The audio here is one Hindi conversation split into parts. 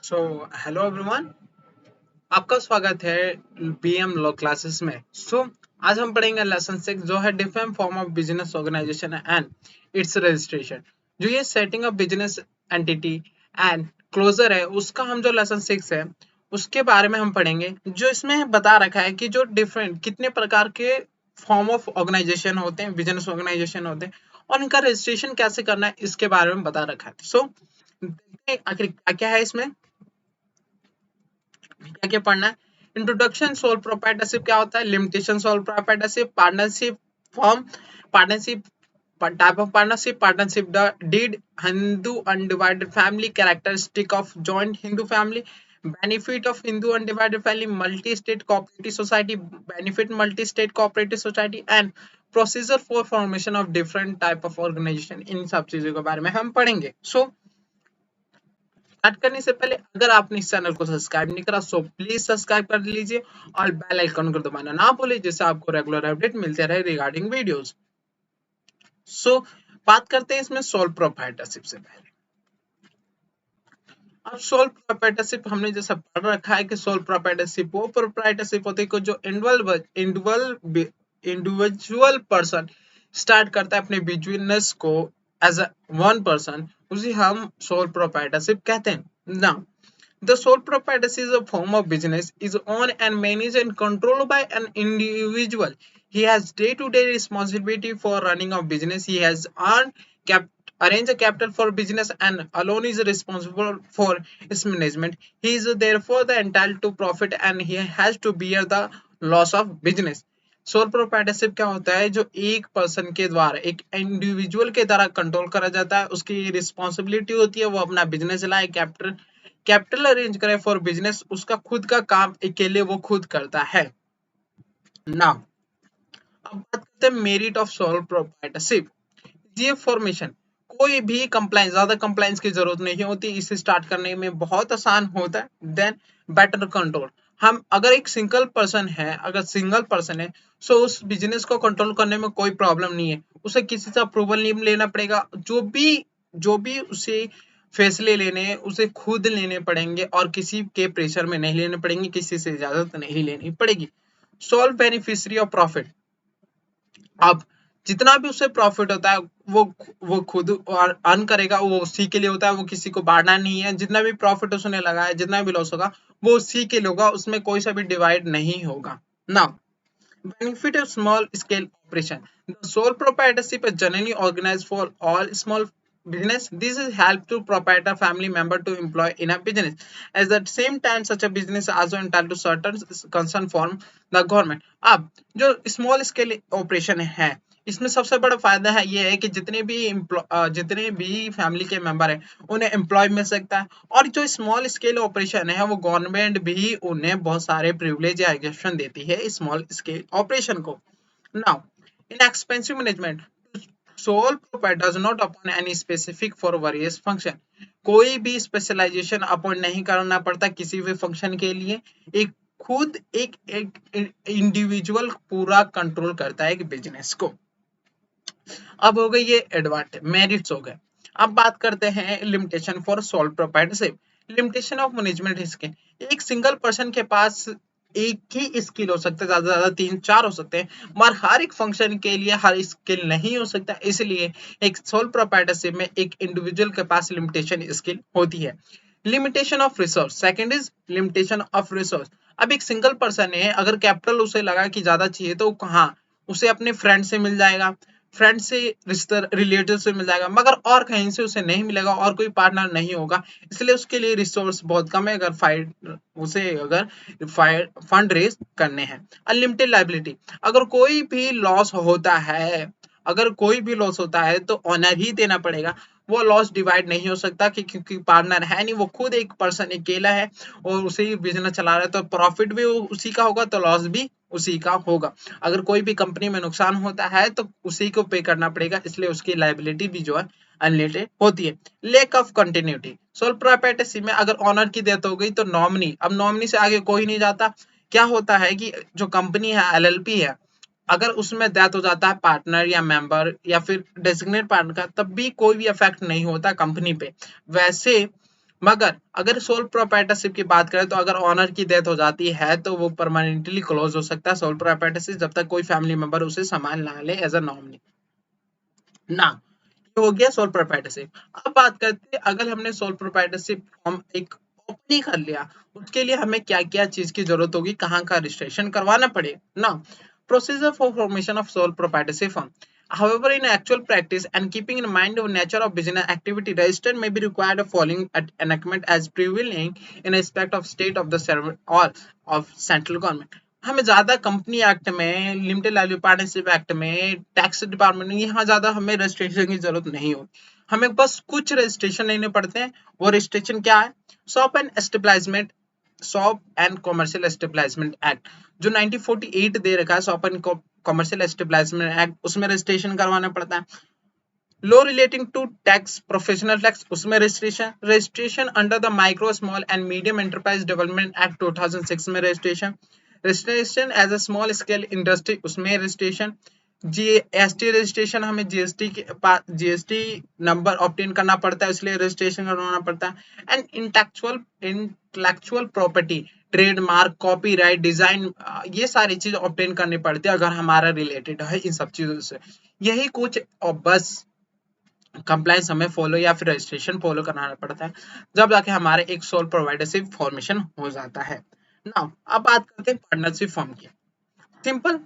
सो हेलो एवरीवन, आपका स्वागत है बीएम लॉ क्लासेस में। आज हम पढ़ेंगे लेसन 6 जो है different form of business organization and its registration. जो ये setting of business entity and closure है, उसका हम जो लेसन 6 है उसके बारे में हम पढ़ेंगे। जो इसमें बता रखा है कि जो डिफरेंट कितने प्रकार के फॉर्म ऑफ ऑर्गेनाइजेशन होते हैं, बिजनेस ऑर्गेनाइजेशन होते हैं, और इनका रजिस्ट्रेशन कैसे करना है इसके बारे में बता रखा है। देखते हैं आखिर क्या क्या है इसमें, क्या क्या पढ़ना है। इंट्रोडक्शन, सोल प्रोप्राइटरशिप क्या होता है, limitation sole proprietorship, partnership form, partnership type of partnership the deed, Hindu undivided family, characteristic of joint Hindu family, benefit of Hindu undivided family, multi-state cooperative society, benefit multi-state cooperative society, and procedure for formation of different type of organization। इन सब चीजों के बारे में हम पढ़ेंगे। स्टार्ट करने से पहले अगर आपने इस चैनल को सब्सक्राइब नहीं करा सो प्लीज सब्सक्राइब कर लीजिए और बेल आइकन को दबाना ना भूलिए, जिससे आपको रेगुलर अपडेट मिलते रहे रिगार्डिंग वीडियोस। सो बात करते हैं इसमें सोल प्रोप्राइटरशिप से पहले। अब सोल प्रोप्राइटरशिप हमने जैसा पढ़ रखा है कि सोल प्रोप्राइटरशिप वो प्रोप्राइटरशिप होती है जो इंडिविजुअल पर्सन स्टार्ट करता है अपने बिजनेस को एज अ वन पर्सन, उसे हम सोल प्रोप्राइटरशिप कहते हैं ना। The sole proprietorship is a form of business is owned and managed and controlled by an individual. He has day-to-day responsibility for running of business. He has arrange a capital for business and alone is responsible for its management. He is therefore the entitled to profit and he has to bear the loss of business. Sole proprietorship क्या होता है, जो एक पर्सन के द्वारा एक इंडिविजुअल के द्वारा कंट्रोल करा जाता है। उसकी रिस्पॉन्सिबिलिटी होती है वो अपना बिजनेस चलाए, कैपिटल अरेंज करे फॉर बिजनेस, उसका खुद का काम अकेले वो खुद करता है। नाउ अब बात करते हैं मेरिट ऑफ सोल प्रोप्राइटरशिप। ये फॉर्मेशन कोई भी कंप्लायंस, ज्यादा कंप्लायंस की जरूरत नहीं होती, इसे स्टार्ट करने में बहुत आसान होता है। देन बेटर कंट्रोल, हम अगर एक सिंगल पर्सन है सो उस बिजनेस को कंट्रोल करने में कोई प्रॉब्लम नहीं है। उसे किसी से अप्रूवल नहीं लेना पड़ेगा, जो भी उसे फैसले लेने उसे खुद लेने पड़ेंगे और किसी के प्रेशर में नहीं लेने पड़ेंगे, किसी से इजाजत नहीं लेनी पड़ेगी। सोल बेनिफिशियरी ऑफ प्रॉफिट, अब जितना भी उससे प्रॉफिट होता है वो खुद और अर्न करेगा, वो उसी के लिए होता है, वो किसी को बांटना नहीं है। जितना भी प्रॉफिट उसने लगाया, जितना भी लॉस होगा वो उसी के लिए होगा, उसमें कोई सा भी डिवाइड नहीं होगा। Now benefit of small scale operation, the sole proprietorship is generally organized for all small business. This is help to proprietor family member to employ in a business. At the same time such a business also entitled to certain concern from the government। अब जो स्मॉल स्केल ऑपरेशन है इसमें सबसे बड़ा फायदा है ये है कि जितने भी फैमिली के मेंबर है उन्हें एम्प्लॉय मिल सकता है, और जो स्मॉल स्केल ऑपरेशन है वो गवर्नमेंट भी उन्हें बहुत सारे प्रिविलेज या एग्जेप्शन देती है स्मॉल स्केल ऑपरेशन को। Now in expensive management, sole proprietor does not upon any specific for various function, कोई भी स्पेशलाइजेशन अपॉइंट नहीं करना पड़ता किसी भी फंक्शन के लिए। एक इंडिविजुअल पूरा कंट्रोल करता है एक बिजनेस को। अब हो गई ये एडवांटेज, मेरिट्स हो गए। अब बात करते हैं limitation for sole proprietorship. Limitation of management skill, एक सिंगल पर्सन के पास एक ही स्किल हो सकता है, ज्यादा से ज्यादा 3-4 हो सकते हैं, मगर हर एक फंक्शन के लिए हर स्किल नहीं हो सकता, इसलिए एक सोल प्रोप्राइटरशिप में एक इंडिविजुअल के पास लिमिटेशन स्किल होती है। Limitation of resource, second is limitation of resource. अब एक सिंगल पर्सन है, अगर कैपिटल उसे लगा कि ज्यादा चाहिए तो कहाँ उसे अपने फ्रेंड से मिल जाएगा, फ्रेंड से रिश्ते रिलेटिव से मिल जाएगा, मगर और कहीं से उसे नहीं मिलेगा और कोई पार्टनर नहीं होगा, इसलिए उसके लिए रिसोर्स बहुत कम है अगर फंड रेज करने हैं। अनलिमिटेड लाइबिलिटी, अगर कोई भी लॉस होता है तो ऑनर ही देना पड़ेगा, वो लॉस डिवाइड नहीं हो सकता कि क्योंकि पार्टनर है नहीं, वो खुद एक पर्सन अकेला है और उसे ही बिजनेस चला रहा है, तो प्रॉफिट भी उसी का होगा तो लॉस भी उसी का होगा। अगर कोई भी कंपनी में नुकसान होता है तो उसी को पे करना पड़ेगा, इसलिए उसकी लायबिलिटी भी जो है अनलिमिटेड होती है। Lake of continuity, sole proprietorship में अगर ऑनर की डेथ हो गई तो नॉमिनी, अब नॉमिनी से आगे कोई नहीं जाता। क्या होता है कि जो कंपनी है एलएलपी है, अगर उसमें डेथ हो जाता है पार्टनर या मेंबर या फिर डेजिग्नेट पार्टनर का, तब भी कोई भी इफेक्ट नहीं होता कंपनी पे। वैसे मगर अगर सोल प्रोप्राइटरशिप की बात करें तो अगर ऑनर की डेथ हो जाती है तो वो परमानेंटली क्लोज हो सकता है सोल प्रोप्राइटरशिप, जब तक कोई फैमिली मेंबर उसे संभाल ना ले एज अ नॉमिनी ना। ये हो गया सोल प्रोप्राइटरशिप। अब बात करते हैं, अगर हमने सोल प्रोप्राइटरशिप फॉर्म एक ओपन ही कर लिया, उसके लिए हमें क्या क्या चीज की जरूरत होगी, कहाँ का रजिस्ट्रेशन करवाना पड़ेगा ना। Procedure for formation of sole proprietorship form. However, in actual practice and keeping in mind the nature of business activity, registered may be required following enactment as prevailing in respect of state of the servant or of central government। हमें ज्यादा कंपनी एक्ट में, लिमिटेड लाइबिलिटी पार्टनरशिप एक्ट में, टैक्स डिपार्टमेंट में यहाँ ज्यादा हमें रजिस्ट्रेशन की जरूरत नहीं होती। हमें बस कुछ रजिस्ट्रेशन लेने पड़ते हैं। वो रजिस्ट्रेशन क्या है? Shop and establishment, shop and commercial establishment act जो 1948 दे रखा है, shop and commercial establishment act, उसमें रजिस्ट्रेशन करवाना पड़ता है। Law relating to tax, professional tax, उसमें registration under the micro small and medium enterprise development act 2006 में registration as a small scale industry, उसमें रजिस्ट्रेशन। जीएसटी रजिस्ट्रेशन, हमें जीएसटी नंबर ऑब्टेन करना पड़ता है, इसलिए रजिस्ट्रेशन करवाना पड़ता है। And intellectual property, trademark, copyright, design, ये सारी चीज ऑब्टेन करनी पड़ती है अगर हमारा रिलेटेड है इन सब चीजों से। यही कुछ, और बस कंप्लायंस हमें फॉलो या फिर रजिस्ट्रेशन फॉलो करना पड़ता है, जब जाके हमारे एक सोल प्रोवाइडरशिप फॉर्मेशन हो जाता है। नाउ अब बात करते हैं पार्टनरशिप फॉर्म की। Simple,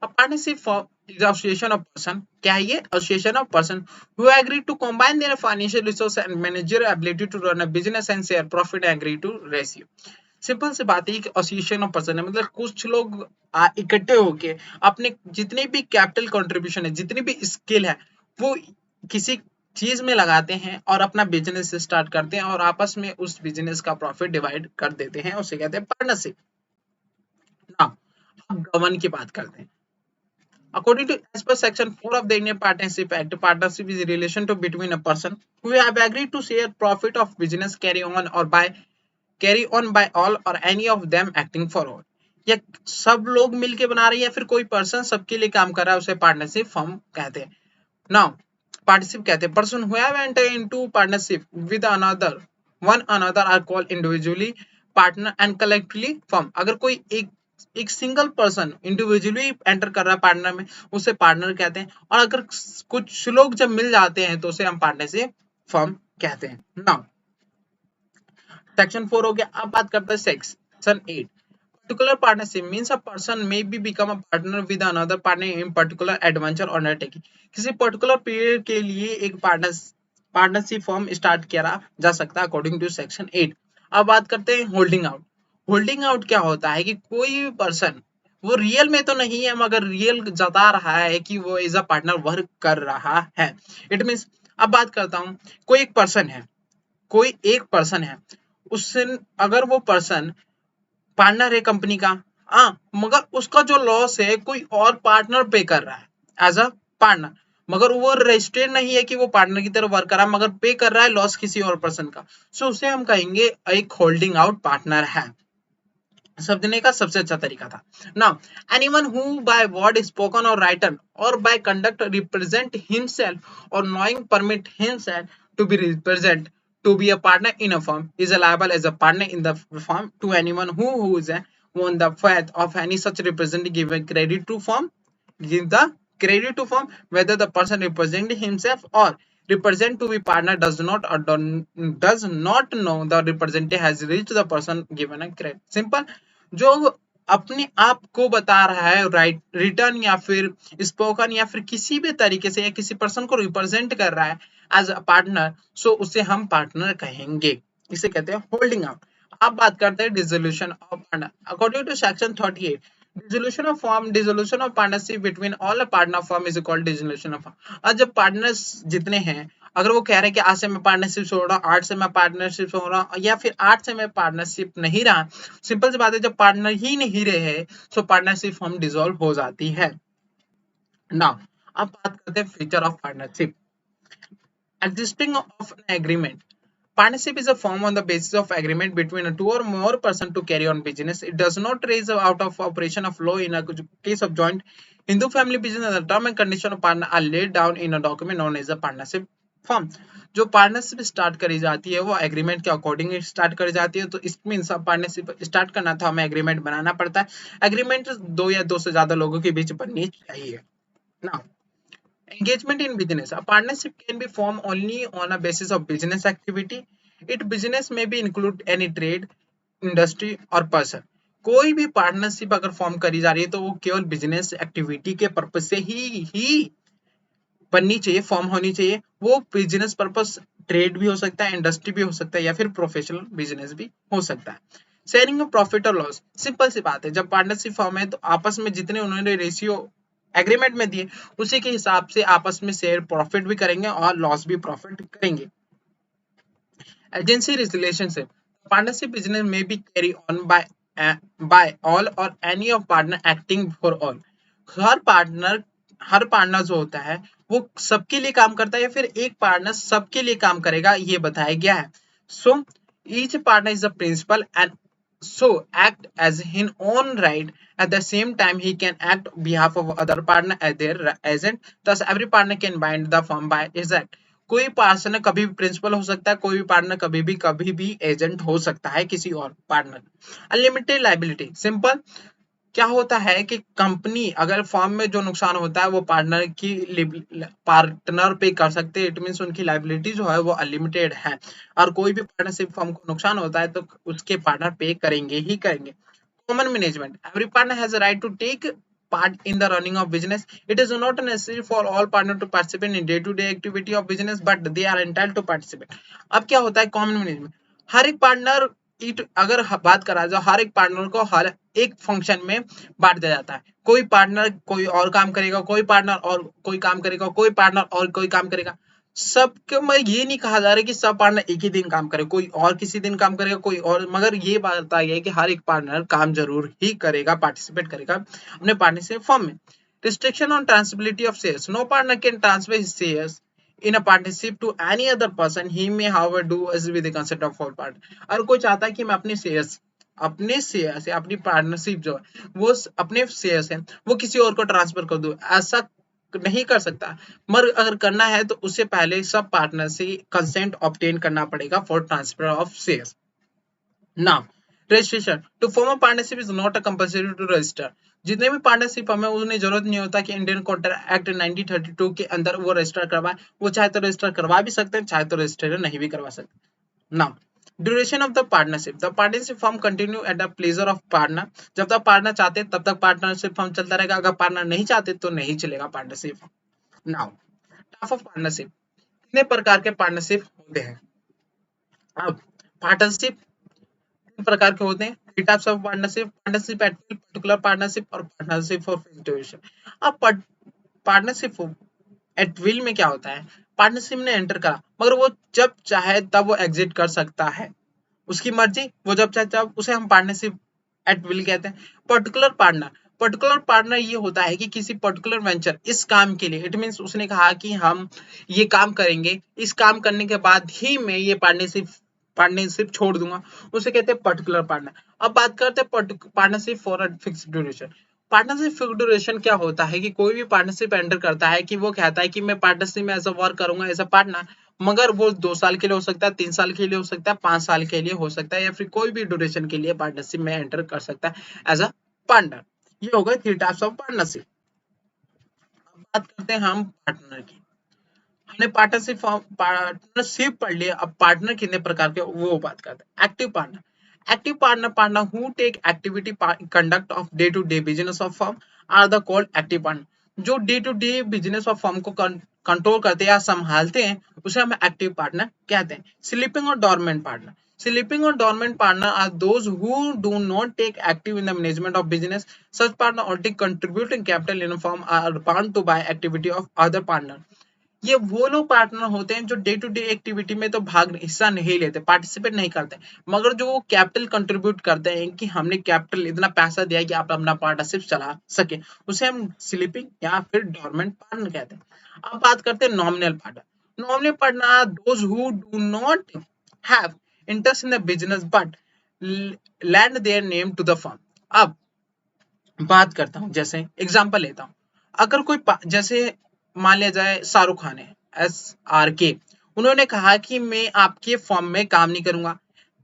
a partnership firm is an association of person, क्या है ये? Association of person who agree to combine their financial resources and managerial ability to run a business and share profit and agree to ratio। Simple सी बात है कि एसोसिएशन ऑफ पर्सन है, मतलब कुछ लोग इकट्ठे होके अपने जितनी भी कैपिटल कंट्रीब्यूशन है, जितनी भी स्किल है, वो किसी चीज में लगाते हैं और अपना बिजनेस स्टार्ट करते हैं और आपस में उस बिजनेस का प्रॉफिट डिवाइड कर देते हैं, उसे कहते हैं पार्टनरशिप। नाउ अब गवर्न की बात करते हैं। According to as per section 4 of the Indian Partnership Act, partnership is a relation to between a person who have agreed to share profit of business carry on by all or any of them acting for all। या सब लोग मिलके बना रहे हैं या फिर कोई पर्सन सबके लिए काम कर रहा है, उसे पार्टनरशिप फर्म कहते हैं। नाउ पार्टनरशिप कहते हैं person who have enter into partnership with another one another are called individually partner and collectively firm. अगर कोई एक सिंगल पर्सन इंडिविजुअली एंटर कर रहा है पार्टनर में, उसे पार्टनर कहते हैं, और अगर कुछ लोग जब मिल जाते हैं तो उसे हम पार्टनरशिप फर्म कहते हैं। नाउ सेक्शन 4 हो गया। अब बात करते हैं section 8। Particular partnership means a person may be become a partner with another partner in particular adventure or undertaking। किसी पर्टिकुलर पीरियड के लिए एक पार्टनरशिप फॉर्म स्टार्ट किया जा सकता है अकॉर्डिंग टू सेक्शन 8। अब बात करते हैं होल्डिंग आउट। होल्डिंग आउट क्या होता है कि कोई भी पर्सन, वो रियल में तो नहीं है मगर रियल जता रहा है कि वो एज अ पार्टनर वर्क कर रहा है। इट मीन्स, अब बात करता हूँ, कोई एक पर्सन है, उससे अगर वो पर्सन पार्टनर है कंपनी का, हाँ, मगर उसका जो लॉस है कोई और पार्टनर पे कर रहा है एज अ पार्टनर, मगर वो रजिस्टर्ड नहीं है कि वो पार्टनर की तरह वर्क कर रहा है, मगर पे कर रहा है लॉस किसी और पर्सन का, सो उसे हम कहेंगे एक होल्डिंग आउट पार्टनर है। समझने का सबसे अच्छा तरीका था। Now anyone who by word spoken और राइटन और बाय कंडक्ट रिप्रेजेंट हिमसेल्फ और knowing permit himself to be represent to be a partner in a firm is liable as a partner in the firm to anyone who is on the fact of any such representative given credit to firm, give the credit to firm whether the person representing himself or represent to be partner does not or does not know the representative has reached the person given a credit। Simple, जो अपने आप को बता रहा है राइट रिटर्न या फिर स्पोकन या फिर किसी भी तरीके से या किसी पर्सन को रिप्रेजेंट कर रहा है एज अ पार्टनर, सो उसे हम पार्टनर कहेंगे, इसे कहते हैं होल्डिंग आउट। अब बात करते हैं dissolution of partner. According to section 38, dissolution of partnership between all partner firm is called dissolution of. और जब पार्टनर्स जितने हैं, अगर वो कह रहे हैं कि आज से मैं पार्टनरशिप छोड़ रहा हूँ, 8 से मैं पार्टनरशिप छोड़ रहा हूँ, या फिर 8 से मैं पार्टनरशिप नहीं रहा, सिंपल सी बात है, जब पार्टनर ही नहीं रहे तो पार्टनरशिप फॉर्म डिसॉल्व हो जाती है। नाउ अब बात करते हैं feature of partnership. Existing of an agreement. Partnership is a form on the basis of agreement between a two or more person to carry on business. It does not raise out of operation of law in a case of joint Hindu family business. The term and condition of partner are laid down in a document known as a partnership firm. जो पार्टनरशिप स्टार्ट करी जाती है वो एग्रीमेंट के अकॉर्डिंग स्टार्ट करी जाती है, तो इस मीन्स पार्टनरशिप स्टार्ट करना था हमें एग्रीमेंट बनाना पड़ता है। एग्रीमेंट दो या दो से ज्यादा लोगों के बीच बननी चाहिए ना। Engagement in business. A partnership can be formed only on a basis of business activity. It business may be include any trade, industry or person. कोई भी पार्टनरशिप अगर फॉर्म करी जा रही है तो वो केवल बिजनेस एक्टिविटी के पर्पज से ही बननी चाहिए, फॉर्म होनी चाहिए। वो बिजनेस पर्पस ट्रेड भी हो सकता है, इंडस्ट्री भी हो सकता है या फिर प्रोफेशनल बिजनेस भी हो सकता है। शेयरिंग ऑफ प्रॉफिट और लॉस, सिंपल सी बात है, जब पार्टनरशिप फॉर्म है तो आपस में जितने उन्होंने रेशियो एग्रीमेंट में दिए उसी के हिसाब से आपस में शेयर प्रॉफिट भी करेंगे और लॉस भी प्रॉफिट करेंगे। एजेंसी रिलेशनशिप, पार्टनरशिप बिजनेस में be carry on by all और any of partner acting for all. हर पार्टनर जो होता है वो सबके लिए काम करता है या फिर एक पार्टनर सबके लिए काम करेगा, ये बताया गया है। So each partner is a principal and so act as his own right. At the same time he can act on behalf of other partner as their agent. Thus every partner can bind the firm by his act. कोई पार्टनर कभी भी प्रिंसिपल हो सकता है, कोई भी पार्टनर कभी भी एजेंट हो सकता है किसी और पार्टनर। अनलिमिटेड लाइबिलिटी, सिंपल क्या होता है कि कंपनी अगर फॉर्म में जो नुकसान होता है वो पार्टनर पे कर सकते हैं। इट मीन उनकी लाइबिलिटी जो है वो अनलिमिटेड है, और कोई भी पार्टनरशिप फॉर्म को नुकसान होता है तो उसके पार्टनर पे करेंगे ही करेंगे। Common management, every partner has a right to take part in the running of business. It is not necessary for all partners to participate in day to day activity of business, but they are entitled to participate. अब क्या होता है कॉमन मैनेजमेंट, हर एक पार्टनर अगर बात करा जाए हर एक पार्टनर को हर एक फंक्शन में बांट दिया जाता है। कोई पार्टनर कोई और काम करेगा, कोई पार्टनर और कोई काम करेगा, कोई पार्टनर और कोई काम करेगा। सबके मैं ये नहीं कहा जा रहा है कि सब पार्टनर एक ही दिन काम करे, कोई और किसी दिन काम करेगा कोई और, मगर ये बात बताई है कि हर एक पार्टनर काम जरूर ही करेगा, पार्टिसिपेट करेगा अपने पार्टनरशिप फॉर्म में। Restriction on transferability of shares, no partner can transfer his shares in a partnership to any other person. He may however do as with the consent of all parties. अगर कोई चाहता है कि मैं अपने शेयर से अपनी पार्टनरशिप जो है वो अपने शेयर से वो किसी और को ट्रांसफर कर दूं, ऐसा नहीं कर सकता। मगर अगर करना है तो उससे पहले सब पार्टनर से कंसेंट ऑब्टेन करना पड़ेगा for transfer of shares. Now registration to form a partnership is not a compulsory to register. जितने भी पार्टनरशिप हमें उन्हें जरूरत नहीं होता कि इंडियन कॉन्ट्रैक्ट एक्ट 1932 के अंदर वो रजिस्टर करवाए। वो चाहे तो रजिस्टर करवा भी सकते हैं, चाहे तो रजिस्टर नहीं भी करवा सकते। Now duration of the partnership, the partnership form continue at the pleasure of partner. जब तक पार्टनर चाहते तब तक पार्टनरशिप फॉर्म चलता रहेगा, अगर पार्टनर नहीं चाहते तो नहीं चलेगा partnership. Now type of partnership, कितने प्रकार के पार्टनरशिप होते हैं। अब पार्टनरशिप प्रकार के होते हैं, three types of partnership, partnership at will, particular partnership और पार्टनरशिप फॉर फिक्स्ड ड्यूरेशन। अब पार्टनरशिप एट विल में क्या होता है, पार्टनरशिप ने एंटर करा मगर वो जब चाहे तब वो एग्जिट कर सकता है, उसकी मर्जी, वो जब चाहे तब, उसे हम पार्टनरशिप एट विल कहते हैं। पर्टिकुलर पार्टनर ये होता है कि किसी पर्टिकुलर वेंचर इस काम के लिए, इट मींस उसने कहा कि हम ये काम करेंगे, इस काम करने के बाद ही मैं ये पार्टनरशिप छोड़ दूंगा, उसे कहते हैं पर्टिकुलर पार्टनर। अब बात करते हैं partnership for a fixed duration. Partnership fixed duration क्या होता है कि कोई भी पार्टनरशिप एंटर करता है कि वो कहता है कि मैं पार्टनरशिप में ऐसा वर्क करूंगा एज अ पार्टनर, मगर वो 2 साल के लिए हो सकता है, 3 साल के लिए हो सकता है, 5 साल के लिए हो सकता है, या फिर कोई भी ड्यूरेशन के लिए पार्टनरशिप में एंटर कर सकता है एज अ पार्टनर। ये हो गए थ्री टाइप्स ऑफ पार्टनरशिप। अब बात करते हैं हम पार्टनर की। हमने पार्टनरशिप पढ़ लिया, अब पार्टनर कितने प्रकार के वो बात करते हैं। Active partner who take activity conduct of day to day business of firm are the called active partner. जो day to day business of firm को कंट्रोल करते हैं या संभालते हैं उसे हम एक्टिव पार्टनर कहते हैं। स्लीपिंग और dormant partner are those who do not take active in the management of business. Such partner only contributing capital in firm are bound to by activity of other partner. ये वो लोग पार्टनर होते हैं जो डे टू डे एक्टिविटी में तो हिस्सा नहीं लेते, पार्टिसिपेट नहीं करते, मगर जो वो कैपिटल कंट्रीब्यूट करते हैं कि हमने कैपिटल इतना पैसा दिया कि आप अपना पार्टनरशिप चला सके, उसे हम स्लीपिंग या फिर डॉर्मेंट पार्टनर कहते हैं। अब बात करते हैं nominal partner. Nominal partner are those who do not have interest in the business but lend their name to the firm. अब बात करता हूँ, जैसे एग्जांपल लेता हूँ, अगर कोई जैसे मान लिया जाए शाहरुख खान है, SRK, उन्होंने कहा कि मैं आपके फॉर्म में काम नहीं करूंगा,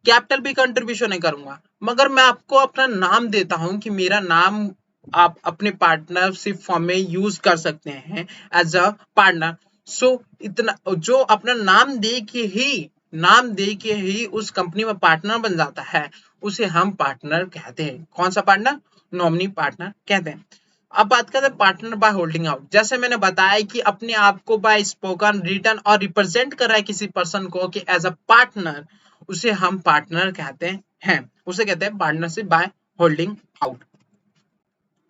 कैपिटल भी कंट्रीब्यूशन नहीं करूंगा, मगर मैं आपको अपना नाम देता हूं कि मेरा नाम आप अपने पार्टनरशिप फॉर्म में यूज कर सकते हैं एज अ पार्टनर। सो इतना जो अपना नाम दे के ही उस कंपनी में पार्टनर बन जाता है, उसे हम पार्टनर कहते हैं। कौन सा पार्टनर? नॉमिनी पार्टनर कहते हैं। अब बात करते हैं पार्टनर बाय होल्डिंग आउट। जैसे मैंने बताया कि अपने आप को बाय स्पोकन, रिटन और रिप्रेजेंट कर रहा है किसी पर्सन को कि एज अ पार्टनर, उसे हम पार्टनर कहते हैं। उसे कहते हैं partnership by holding out.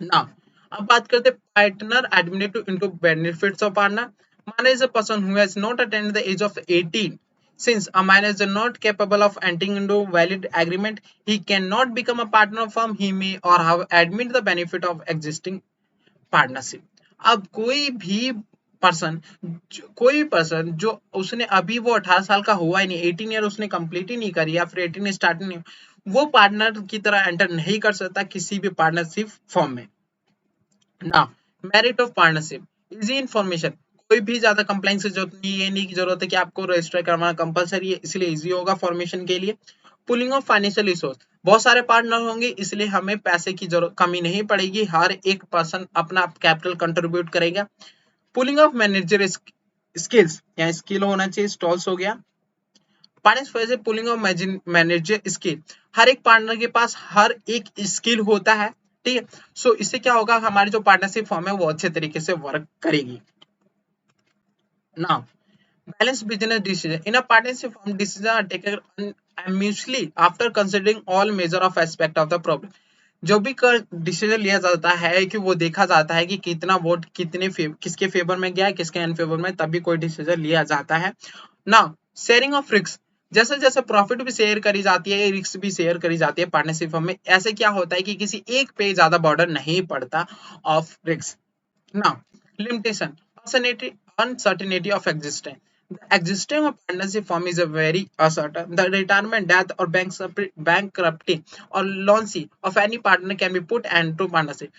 Now अब बात करते हैं partner admitted into benefits of partner. Man is a person who has not attained the age of 18. Since a man is not capable of entering into valid agreement, he cannot become a partner of firm. He may or have admit the benefit of existing partnership. अब कोई पर्सन जो उसने अभी वो 18 साल का हुआ ही नहीं, 18 ईयर उसने कंप्लीट ही नहीं करी या फिर 18 स्टार्ट नहीं, वो पार्टनर की तरह एंटर नहीं कर सकता किसी भी पार्टनरशिप फॉर्म में। ना merit of partnership, easy information, कोई भी ज्यादा कंप्लाइंस की जरूरत नहीं, ये नहीं की जरूरत है कि आपको रजिस्टर करवाना कंपलसरी है, इसलिए इजी होगा फॉर्मेशन के लिए। पुलिंग ऑफ फाइनेंशियल रिसोर्स, बहुत सारे पार्टनर होंगे इसलिए हमें पैसे की जरूरत कमी नहीं पड़ेगी, हर एक पर्सन अपना कैपिटल कंट्रीब्यूट करेगा। पुलिंग ऑफ मैनेजर स्किल्स, यहाँ स्किल होना चाहिए, स्टॉल्स हो गया। Partner pooling of manager skill, हर एक पार्टनर के पास हर एक स्किल होता है, ठीक है। सो इससे क्या होगा, हमारी जो पार्टनरशिप फॉर्म है वो अच्छे तरीके से वर्क करेगी। Now balance business decision in a partnership firm, decisions are taken unanimously after considering all measure of aspect of the problem। जो भी डिसीजन लिया जाता है कि वो देखा जाता है कि कितना वोट किसके फेवर में गया है, किसके अनफेवर में, तभी कोई डिसीजन लिया जाता है। नाउ शेयरिंग ऑफ रिस्क, जैसे जैसे प्रॉफिट भी शेयर करी जाती है, रिस्क भी शेयर करी जाती है पार्टनरशिप फर्म में। ऐसे क्या होता है कि किसी एक पे ज्यादा बॉर्डर नहीं पड़ता of risk. Now, limitation, uncertainty of existence. The existence of partnership firm is a very uncertain. The retirement, death, or bankruptcy or launching of any partner can be put end to partnership.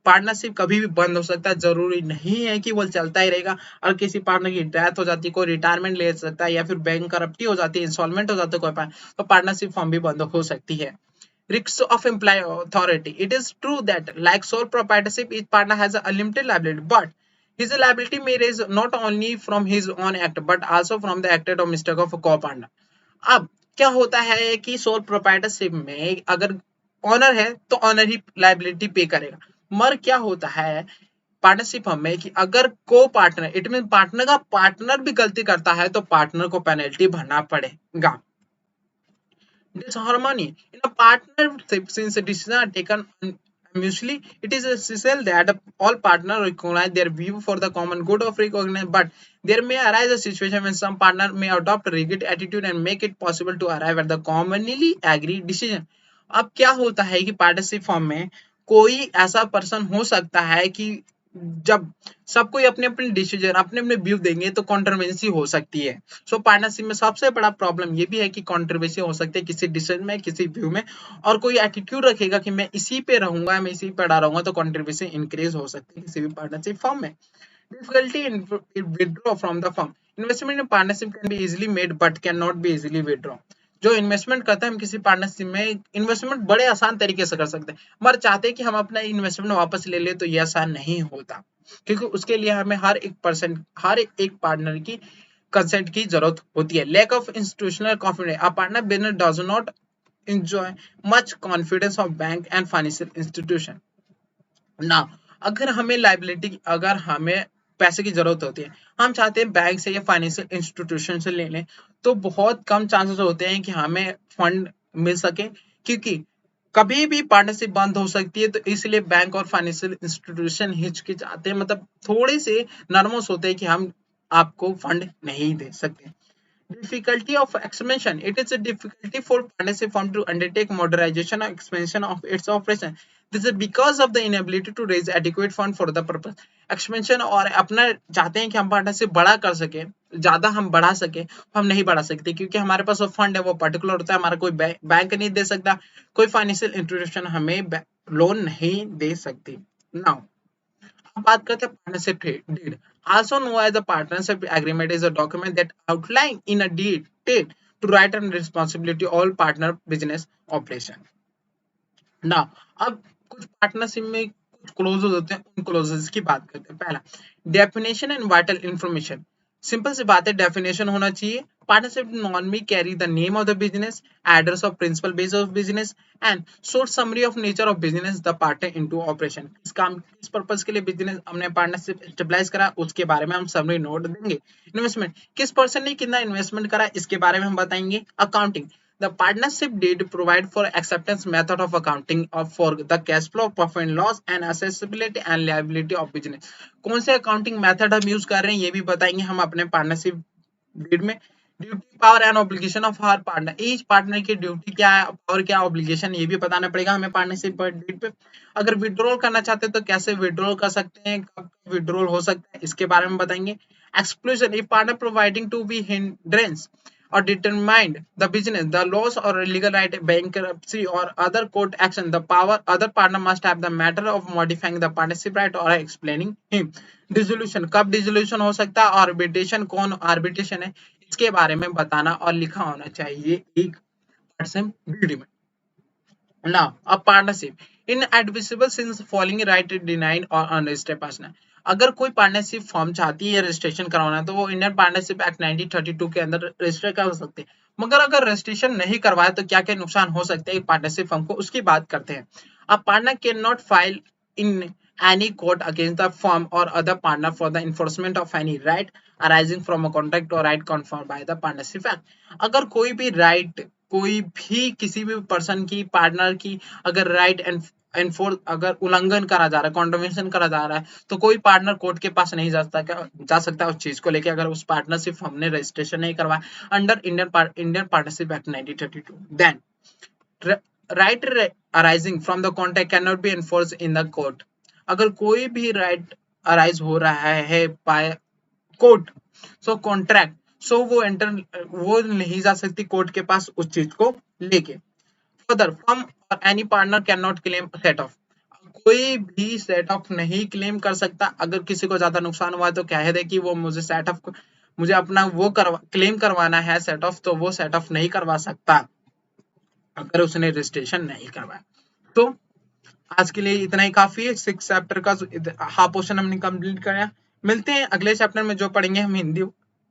Partnership कभी भी बंद हो सकता है, जरूरी नहीं है कि वो चलता ही रहेगा। अगर किसी पार्टनर की डेथ हो जाती है, कोई रिटायरमेंट ले सकता है, या फिर बैंक करप्टी हो जाती है, इंस्टॉलमेंट हो जाता है कोई, तो पार्टनरशिप फॉर्म भी बंद हो सकती है। Risks of implied authority. It is true that, like sole proprietorship, each partner has a limited liability, but his liability may arise not only from his own act but also from the act or mistake of a co-partner. अब क्या होता है कि सोल प्रोप्राइटरशिप में अगर ऑनर है तो ऑनर ही लाइबिलिटी पे करेगा, मगर क्या होता है पार्टनरशिप में कि अगर को पार्टनर, इट मीन पार्टनर का पार्टनर भी गलती करता है तो पार्टनर को पेनल्टी भरना पड़ेगा। Disharmony in a partnership, since decisions are taken mutually, it is essential that all partners recognize their view for the common good of recognize. But there may arise a situation when some partner may adopt a rigid attitude and make it possible to arrive at the commonly agreed decision. अब क्या होता है कि पार्टनरशिप फॉर्म में कोई ऐसा पर्सन हो सकता है कि जब सब कोई अपने अपने डिसीजन, अपने अपने व्यू देंगे तो कंट्रोवर्सी हो सकती है। सो पार्टनरशिप में सबसे बड़ा प्रॉब्लम ये भी है कि कंट्रोवर्सी हो सकती है किसी डिसीजन में, किसी व्यू में, और कोई एटीट्यूड रखेगा कि मैं इसी पे रहूंगा, मैं इसी पे अड़ा रहूंगा, तो कंट्रोवर्सी इंक्रीज हो सकती है किसी भी पार्टनरशिप फॉर्म में। Difficulty in withdraw from the firm. Investment in partnership can be easily made but cannot be easily withdrawn. जो इन्वेस्टमेंट करता है हम किसी पार्टनरशिप में, इन्वेस्टमेंट बड़े आसान तरीके से कर सकते हैं, मगर चाहते हैं कि हम अपना इन्वेस्टमेंट वापस ले ले तो ये आसान नहीं होता, क्योंकि उसके लिए हमें हर एक पार्टनर की कंसेंट की जरूरत होती है। Lack of institutional confidence, a partner business does not enjoy much confidence of bank and financial institution. ना अगर हमें पैसे की जरूरत होती है, हम चाहते हैं बैंक से या फाइनेंशियल इंस्टीट्यूशन से ले लें, तो बहुत कम चांसेस होते हैं कि हमें फंड मिल सके, क्योंकि कभी भी पार्टनरशिप बंद हो सकती है। तो इसलिए बैंक और फाइनेंशियल इंस्टीट्यूशन हिचकिचाते हैं, मतलब थोड़े से नर्वस होते हैं कि हम आपको फंड नहीं दे सकते। Difficulty of expansion. It is a difficulty for partnership firm to undertake modernization or expansion of its operation. This is because of the inability to raise adequate fund for the purpose. Expansion और अपना चाहते हैं कि हम पार्टनरशिप बड़ा कर सके, ज्यादा हम बढ़ा सके, हम नहीं बढ़ा सकते क्योंकि हमारे पास वो फंड है वो पर्टिकुलर होता है, हमारा कोई बैंक नहीं दे सकता, कोई फाइनेंशियल इंस्टीट्यूशन हमें लोन नहीं दे सकती। नाउ बात करते हैं partnership deed. Also known as a partnership agreement is a document that outline in a detail to right and responsibility all partner business operation. ना अब कुछ पार्टनरशिप में कुछ क्लोजेस होते हैं, उन क्लोजेस की बात करते हैं। पहला, definition and vital information. Simple सी बात है, डेफिनेशन होना चाहिए। Partnership normally carry the name of the business, address of principal base of business and short summary of nature of business the partner into operation. किस काम किस पर्पस के लिए बिजनेस हमने पार्टनरशिप स्टेबलाइज करा उसके बारे में हम समरी नोट देंगे। इन्वेस्टमेंट, किस पर्सन ने कितना इन्वेस्टमेंट करा इसके बारे में हम बताएंगे। Accounting, the partnership did provide for acceptance method of accounting of for the cash flow, profit and loss and accessibility and liability of business। कौन से अकाउंटिंग मेथड हम यूज कर रहे हैं ये भी बताएंगे हम अपने पार्टनरशिप डीड में। Duty, power and obligation of her partner, each partner की ड्यूटी क्या है, पावर क्या, ऑब्लिगेशन ये भी बताना पड़ेगा हमें पार्टनरशिप डीड पे। अगर विड्रॉल करना चाहते हैं तो कैसे विड्रॉल कर सकते हैं, कब विड्रॉल हो सकता है इसके बारे में बताएंगे। Exclusion, if partner providing to be hindrance or determined the business, the loss or legal right, bankruptcy or other court action, the power other partner must have the matter of modifying the partnership right or explaining him। Dissolution, कब डिसोल्यूशन हो सकता है, आर्बिट्रेशन, कौन आर्बिट्रेशन है इसके बारे में बताना और लिखा होना चाहिए एक पार्टनरशिप डीड में। Now, a partnership inadmissible since falling right denied or unregistered partner। अगर कोई पार्टनरशिप फॉर्म चाहती है रजिस्ट्रेशन करवाना तो वो इंडियन पार्टनरशिप एक्ट 1932 के अंदर रजिस्टर कर सकते हैं, मगर अगर रजिस्ट्रेशन नहीं करवाए तो क्या क्या नुकसान हो सकते हैं पार्टनरशिप फॉर्म को उसकी बात करते हैं। A partner can not file in any court against the firm or other partner for the enforcement of any right arising from a contract or right conferred by the partnership act। अगर कोई भी राइट कोई भी किसी भी पर्सन की पार्टनर की अगर राइट एनफोर्स अगर उल्लंघन करा जा रहा है, कॉन्ट्रवेंशन करा जा रहा है तो कोई पार्टनर कोर्ट के पास नहीं जा सकता उस चीज को लेके अगर उस पार्टनरशिप हमने रजिस्ट्रेशन नहीं करवाया under Indian partnership act 1932। Then right arising from the contract can not be enforce in the court. अगर कोई भी राइट अराइज हो रहा है by court, so contract, so वो नहीं जा सकती कोर्ट के पास उस चीज को लेके। फर्दर, फ्रॉम और any partner can not claim set of, कोई भी सेट ऑफ नहीं क्लेम कर सकता। अगर किसी को ज्यादा नुकसान हुआ तो कह दे कि वो मुझे सेट ऑफ मुझे अपना वो क्लेम करवाना है सेट ऑफ, तो वो सेट ऑफ नहीं करवा सकता अगर उसने रजिस्ट्रेशन नहीं करवाया। तो आज के लिए इतना ही काफी है। 6 चैप्टर का हाफ पोर्शन हमने कंप्लीट कराया। मिलते हैं अगले चैप्टर में जो पढ़ेंगे हम हिंदी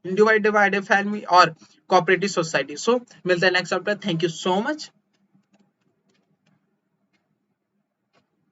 डिवाइडेड फैमिली और कोऑपरेटिव सोसाइटी। सो मिलते हैं next chapter. Thank you so much.